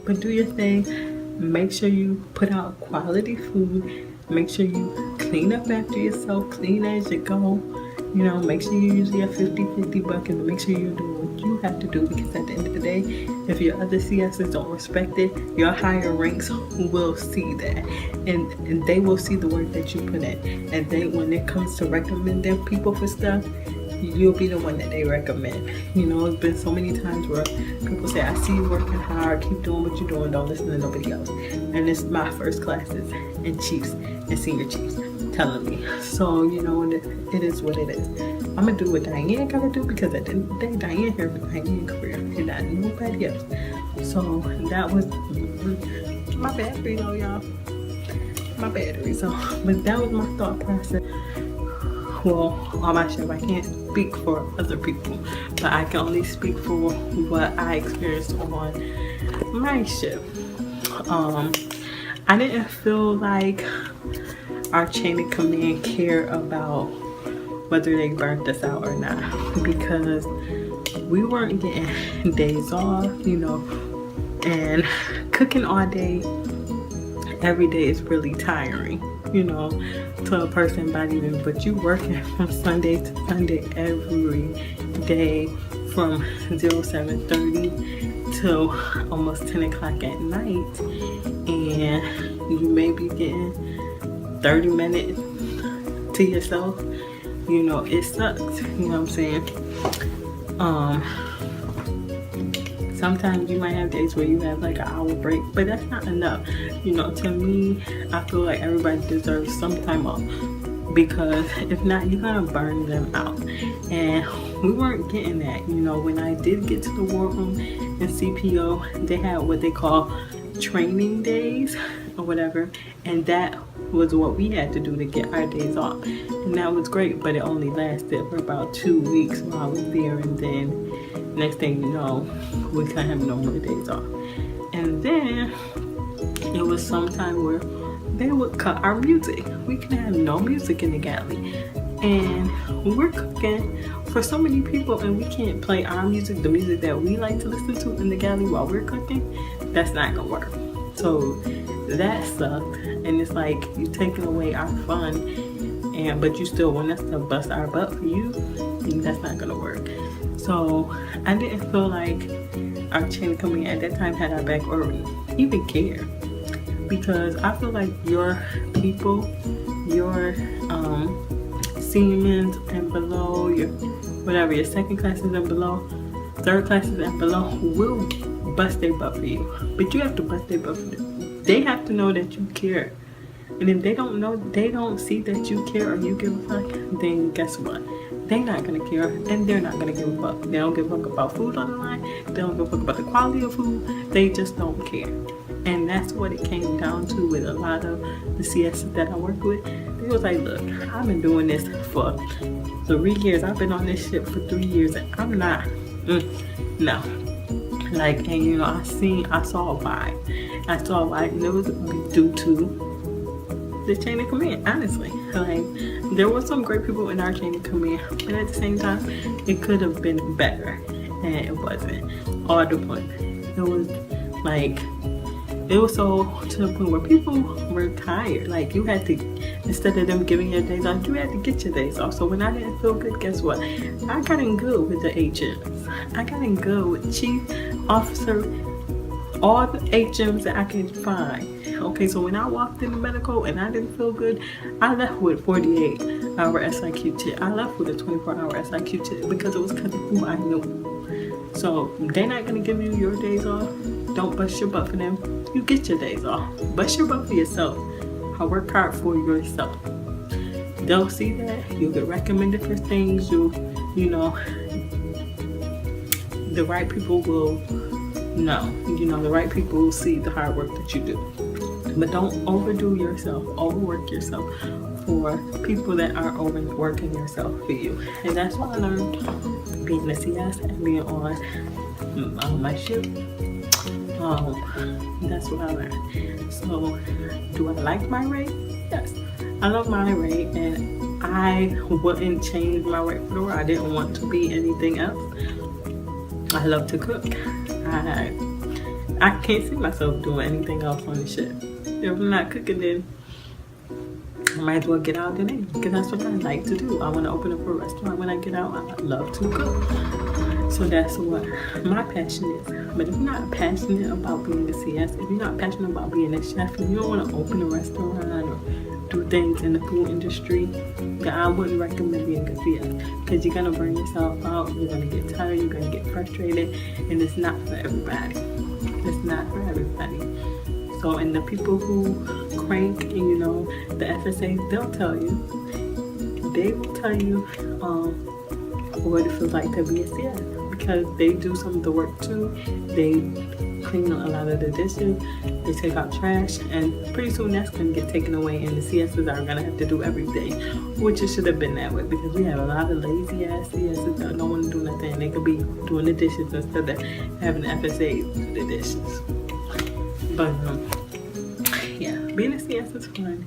but do your thing. Make sure you put out quality food. Make sure you clean up after yourself, clean as you go. You know, make sure you use your 50-50 bucket and make sure you're doing what you have to do, because at the end of the day, if your other CSs don't respect it, your higher ranks will see that, and they will see the work that you put in. And then when it comes to recommending people for stuff, you'll be the one that they recommend. You know, it's been so many times where people say, I see you working hard, keep doing what you're doing, don't listen to nobody else. And it's my first classes and chiefs and senior chiefs telling me. So, you know, it is what it is. I'm gonna do what Diane gotta do, because at the end of the day, Diane here for Diane's career and not nobody else. So that was my battery though, y'all. My battery. So, but that was my thought process. Well, on my shift, I can't speak for other people, but I can only speak for what I experienced on my shift. I didn't feel like our chain of command cared about whether they burnt us out or not, because we weren't getting days off, you know, and cooking all day, every day is really tiring, you know, to a person body. But you working from Sunday to Sunday every day from 07:30 till almost 10 o'clock at night, and you may be getting 30 minutes to yourself. You know, it sucks, you know what I'm saying? Sometimes you might have days where you have like an hour break, but that's not enough. You know, to me, I feel like everybody deserves some time off, because if not, you're gonna burn them out. And we weren't getting that. You know, when I did get to the war room and CPO, they had what they call training days or whatever, and that was what we had to do to get our days off. And that was great, but it only lasted for about 2 weeks while I was there, and then next thing you know, we couldn't have no more days off. And then it was sometime where they would cut our music. We can have no music in the galley, and we're cooking for so many people, and we can't play our music, the music that we like to listen to in the galley while we're cooking. That's not gonna work. So that sucked, and it's like you taking away our fun, and but you still want us to bust our butt for you, and that's not gonna work. So I didn't feel like our chain of command at that time had our back or even care, because I feel like your people, your seniors and below, your whatever, your second classes and below, third classes and below will bust their butt for you. But you have to bust their butt for them. They have to know that you care. And if they don't know, they don't see that you care or you give a fuck, then guess what? They're not gonna care, and they're not gonna give a fuck. They don't give a fuck about food on the line. They don't give a fuck about the quality of food. They just don't care. And that's what it came down to with a lot of the CSs that I work with. They was like, look, I've been doing this for 3 years. I've been on this shit for 3 years, and I'm not, no. Like, and you know, I saw why. I saw why, and it was due to the chain of command, honestly. Like, there were some great people in our chain of command, but at the same time, it could have been better, and it wasn't. All the point. It was like, it was so to the point where people were tired. Like, you had to, instead of them giving your days off, you had to get your days off. So when I didn't feel good, guess what? I got in good with the HMs. I got in good with chief, officer, all the HMs that I could find. Okay, so when I walked in the medical and I didn't feel good, I left with 48-hour SIQ check. I left with a 24-hour SIQ check, because it was because of who I knew. So they're not gonna give you your days off. Don't bust your butt for them. You get your days off. Bust your butt for yourself. I work hard for yourself. They'll see that. You'll get recommended for things. You know, the right people will know. You know, the right people will see the hard work that you do. But don't overdo yourself, overwork yourself for people that are overworking yourself for you. And that's what I learned being a CS and being on my ship. That's what I learned. So, do I like my rate? Yes, I love my rate, and I wouldn't change my rate for the world. I didn't want to be anything else. I love to cook. I can't see myself doing anything else on the ship. If I'm not cooking, then I might as well get out today, because that's what I like to do. I want to open up a restaurant when I get out. I love to cook. So that's what my passion is. But if you're not passionate about being a CS, if you're not passionate about being a chef, and you don't want to open a restaurant or do things in the food industry, then I wouldn't recommend being a CS, because you're going to burn yourself out, you're going to get tired, you're going to get frustrated, and it's not for everybody. It's not for everybody. So, and the people who crank, and the FSA, they'll tell you. They will tell you what it feels like to be a CS, because they do some of the work too. They clean a lot of the dishes, they take out trash, and pretty soon that's going to get taken away, and the CSs are going to have to do everything, which it should have been that way, because we have a lot of lazy ass CSs that don't want to do nothing. They could be doing the dishes instead of having the FSA do the dishes. But yeah, being a CS is fun.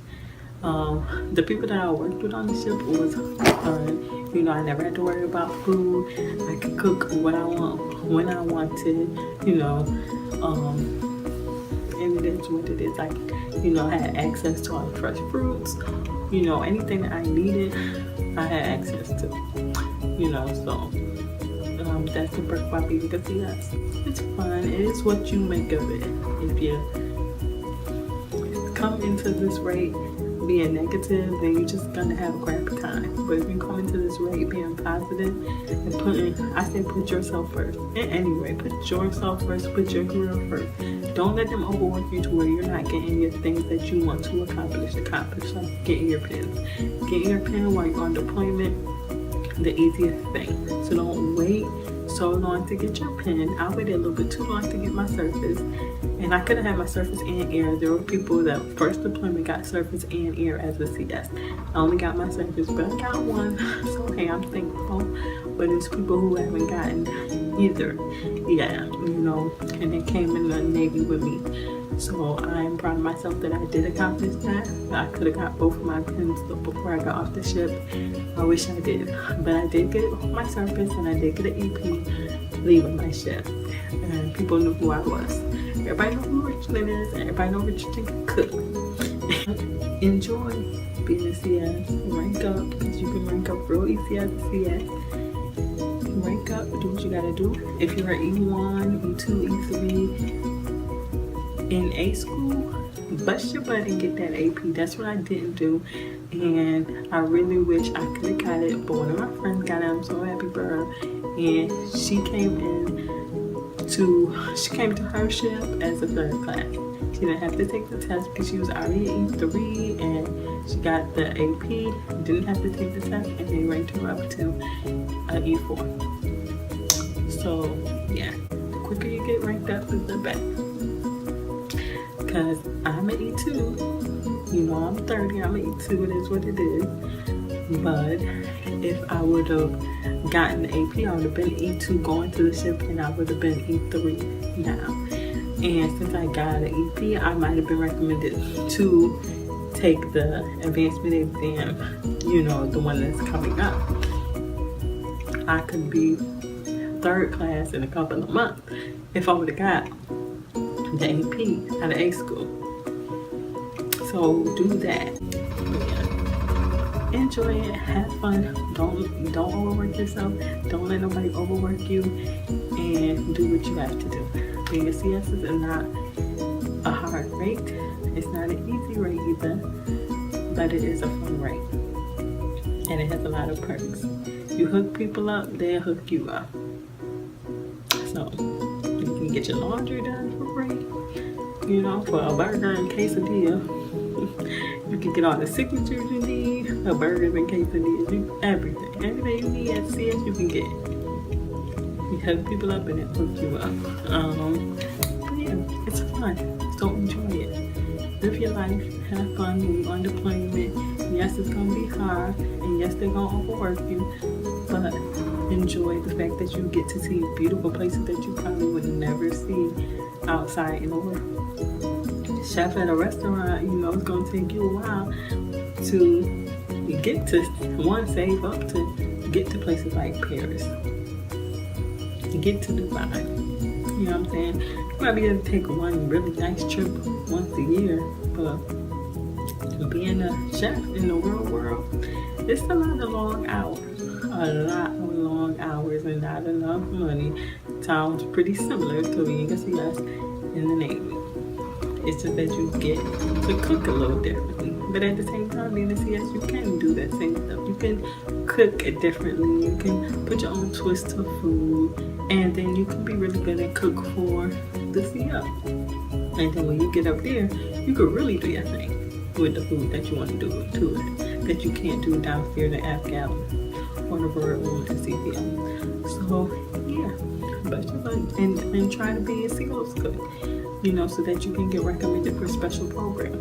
The people that I worked with on the ship was fun. I never had to worry about food. I could cook what I want when I wanted. And it is what it is. I had access to all the fresh fruits. Anything that I needed, I had access to. So that's the perk about being a CS. It's fun. It is what you make of it. If you come into this rate being negative, then you're just gonna have a crappy time. But if you come into this rate being positive and put yourself first. In any way, put yourself first, put your career first. Don't let them overwork you to where you're not getting your things that you want to accomplish. Like getting your pins. Getting your pin while you're on deployment, the easiest thing. So don't wait so long to get your pin. I waited a little bit too long to get my surface, and I could have had my surface and air. There were people that first deployment got surface and air as a CS. I only got my surface, but I got one, so hey, I'm thankful. But there's people who haven't gotten either. Yeah, and they came in the Navy with me. So I am proud of myself that I did accomplish that. I could have got both of my pins before I got off the ship. I wish I did. But I did get my surface, and I did get an EP leaving my ship. And people knew who I was. Everybody know who Richland is. Everybody know Richland can cook. Enjoy being a CS. Rank up, because you can rank up real easy as a CS. Rank up, do what you gotta do. If you're an E1, E2, E3, in A school, bust your butt and get that AP. That's what I didn't do, and I really wish I could have got it. But one of my friends got it. I'm so happy for her. And she came to her ship as a third class. She didn't have to take the test because she was already at E3, and she got the AP. Didn't have to take the test, and they ranked her up to E4. So yeah, the quicker you get ranked up, the better. Because I'm an E2, I'm 30, I'm an E2, it is what it is. But if I would have gotten the AP, I would have been E2 going to the ship, and I would have been E3 now. And since I got an EP, I might have been recommended to take the advancement exam, the one that's coming up. I could be third class in a couple of months if I would have got the AP out of A school. So do that. Yeah. Enjoy it, have fun. Don't overwork yourself. Don't let nobody overwork you, and do what you have to do. Being a CS is not a hard rate. It's not an easy rate either, but it is a fun rate, and it has a lot of perks. You hook people up, they'll hook you up. So you can get your laundry done for free, for a burger and quesadilla. You can get all the signatures you need, a burger and quesadillas, everything you need at CS you can get. You hook people up and it hook you up. But yeah, it's fun. So enjoy it. Live your life, have fun when you're on deployment. Yes, it's gonna be hard, and yes, they're gonna overwork you, but enjoy the fact that you get to see beautiful places that you probably would never see outside in the world. Chef at a restaurant, it's gonna take you a while to get to save up to get to places like Paris, to get to Dubai. You know what I'm saying? might be able to take one really nice trip once a year, but being a chef in the real world, it's a lot of long hours. A lot of long hours and not enough money. Sounds pretty similar to being a CS in the Navy. It's just that you get to cook a little differently. But at the same time, being a CS, you can do that same stuff. You can cook it differently. You can put your own twist to food. And then you can be really good at cook for the CO. And then when you get up there, you can really do your thing with the food that you want to do to it. That you can't do downstairs in F Galley or the bird room at CPM. So, yeah. But and try to be a CO's cook. So that you can get recommended for special programs.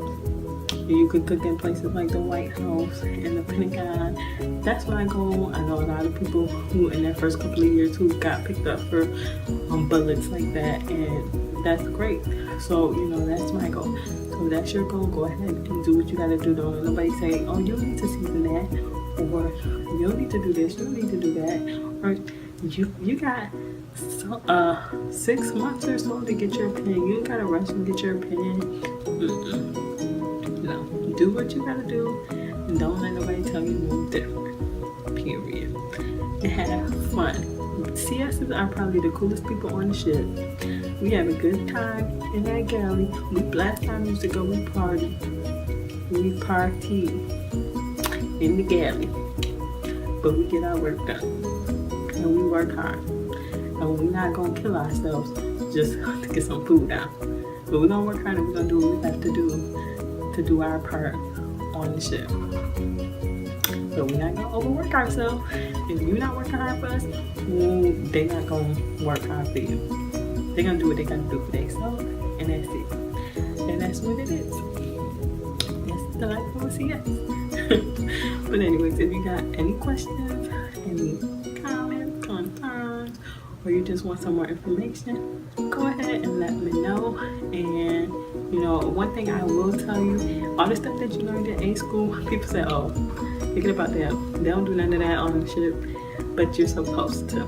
You could cook in places like the White House and the Pentagon. That's my goal. I know a lot of people who in their first couple of years who got picked up for bullets like that, and that's great. So, that's my goal. So that's your goal. Go ahead and do what you gotta do. Don't let nobody say, oh, you need to season that, or you don't need to do this, you don't need to do that, or you got 6 months or so to get your pen. You ain't gotta rush and get your pen. Do what you gotta do, and don't let nobody tell you no different. Period. And have fun. CSs are probably the coolest people on the ship. We have a good time in that galley. We blast our music, go, we party. We party in the galley. But we get our work done. And we work hard. And we're not gonna kill ourselves just to get some food out. But we're gonna work hard and we're gonna do what we have to do our part on the ship. So we're not gonna overwork ourselves. If you're not working hard for us, they're not gonna work hard for you. They're gonna do what they gotta do for themselves, and that's it. And that's what it is. That's the life of a CS. But anyways, if you got any questions, any comments, concerns, or you just want some more information, go ahead and let me know. And one thing I will tell you, all the stuff that you learned in A school, people say, oh, forget about that. They don't do none of that on the ship, but you're supposed to.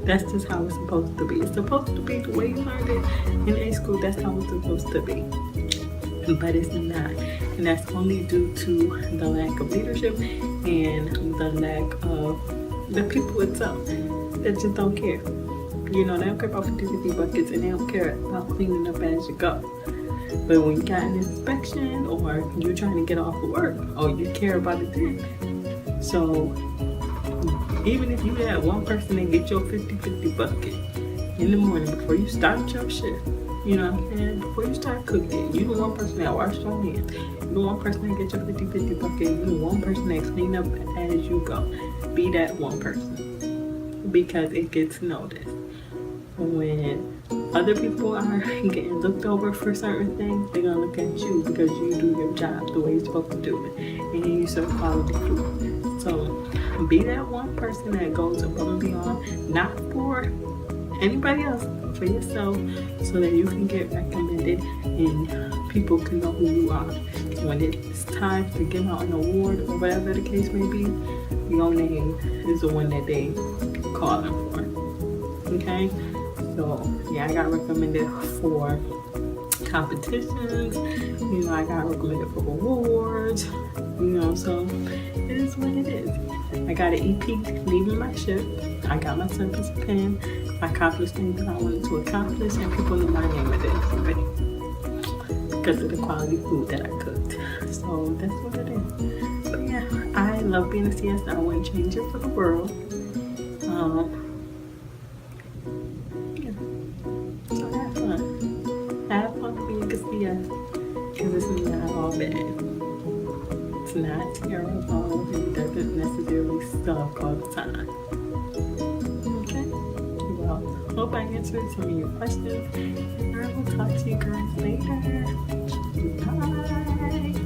That's just how it's supposed to be. It's supposed to be the way you learned it in A school. That's how it's supposed to be. But it's not. And that's only due to the lack of leadership and the lack of the people itself that just don't care. They don't care about 50 buckets, and they don't care about cleaning up as you go. But when you got an inspection or you're trying to get off of work, you care about it then. So even if you had one person that get your 50-50 bucket in the morning before you start your shift, before you start cooking, you the one person that washed your hands, you the one person that get your 50-50 bucket, you the one person that clean up as you go. Be that one person, because it gets noticed. When other people are getting looked over for certain things, they're gonna look at you because you do your job the way you're supposed to do it, and you serve quality food. So be that one person that goes above and beyond, not for anybody else, for yourself, so that you can get recommended and people can know who you are. When it's time to give out an award or whatever the case may be, your name is the one that they call them for. Okay? So yeah, I got recommended for competitions, I got recommended for awards, so it is what it is. I got an EP leaving my ship. I got my service pen. I accomplished things that I wanted to accomplish, and people know my name with it already because of the quality food that I cooked. So that's what it is. But yeah, I love being a CS. I wouldn't change it for the world. So have fun. Have fun being a CS, because it's not all bad. It's not terrible. It doesn't necessarily suck all the time. Okay? Well, hope I answered some of your questions. And I will talk to you guys later. Bye.